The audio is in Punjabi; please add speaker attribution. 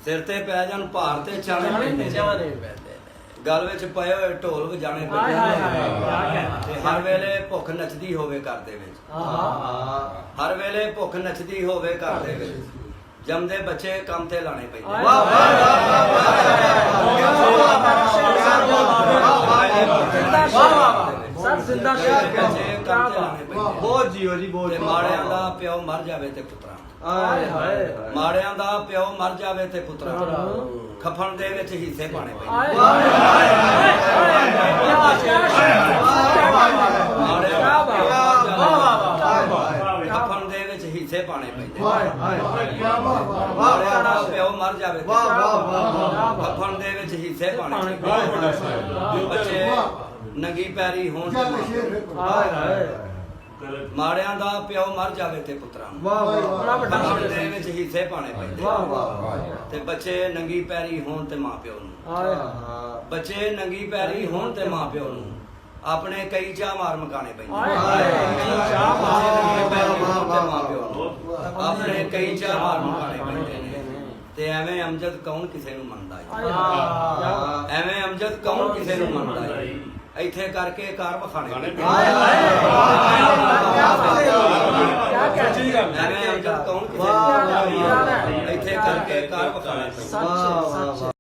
Speaker 1: ਸਿਰ ਤੇ ਪੈ ਜਾਣ ਭਾਰ ਤੇ ਚਾਣੇ ਪੈਂਦੇ ਗਲ ਵਿੱਚ ਪਏ ਹੋਏ ਢੋਲ ਵਜਾਣੇ ਪੈਂਦੇ ਤੇ ਹਰ ਵੇਲੇ ਭੁੱਖ ਨੱਚਦੀ ਹੋਵੇ ਘਰ ਦੇ ਵਿੱਚ ਹਰ ਵੇਲੇ ਭੁੱਖ ਨੱਚਦੀ ਹੋਵੇ ਘਰ ਦੇ ਵਿੱਚ ਜੰਮਦੇ ਬੱਚੇ ਕੰਮ ਤੇ ਲਾਣੇ ਪੈਂਦੇ
Speaker 2: ਬਹੁਤ ਜੀਓ ਜੀ ਬਹੁਤ
Speaker 1: ਮਾੜਿਆਂ ਦਾ ਪਿਓ ਮਰ ਜਾਵੇ ਤੇ ਪੁੱਤਰਾਂ ਮਾੜਿਆਂ ਦਾ ਪਿਓ ਮਰ ਜਾਵੇ ਤੇ ਪੁੱਤਰਾਂ ਖਫਣ ਦੇ ਵਿੱਚ ਹਿੱਸੇ ਪਾਣੇ ਪੈਂਦੇ ਖਫਣ ਦੇ ਵਿੱਚ ਹਿੱਸੇ ਪਾਣੇ ਪੈਂਦੇ ਮਾੜਿਆਂ ਦਾ ਪਿਓ ਮਰ ਜਾਵੇ ਖਫਣ ਦੇ ਵਿੱਚ ਹਿੱਸੇ ਪਾਣੇ ਪੈਂਦੇ ਬੱਚੇ ਨੰਗੀ ਪੈਰੀ ਹੋਣ ਮਾੜਿਆਂ ਦਾ ਪਿਓ ਮਰ ਜਾਵੇ ਤੇ ਪੁੱਤਰਾਂ ਖਫਣ ਦੇ ਵਿੱਚ ਹਿੱਸੇ ਪਾਣੇ ਪੈਂਦੇ ਤੇ ਬੱਚੇ ਨੰਗੀ ਪੈਰੀ ਹੋਣ ਤੇ ਮਾਂ ਪਿਓ ਨੂੰ ਬੱਚੇ ਨੰਗੀ ਪੈਰੀ ਹੋਣ ਤੇ ਮਾਂ ਪਿਓ ਨੂੰ ਆਪਣੇ ਕਈ ਚਾਹ ਮਾਰ ਮਕਾਣੇ ਪੈਂਦੇ ਆਪਣੇ ਕਈ ਚਾਹ ਮਾਰ ਮਕਾਣੇ ਪੈਂਦੇ ਨੇ ਤੇ ਐਵੇਂ ਅਮਜਦ ਕੌਣ ਕਿਸੇ ਨੂੰ ਮੰਨਦਾ ਐਵੇਂ ਅਮਜਦ ਕੌਣ ਕਿਸੇ ਨੂੰ ਮੰਨਦਾ ਇੱਥੇ ਕਰਕੇ ਕਾਰ ਵਖਾਣੇ ਐਵੇਂ ਅਮਜਦ ਕੌਣ ਕਿਸੇ ਨੂੰ ਇੱਥੇ ਕਰਕੇ ਕਾਰ ਵਖਾਣੇ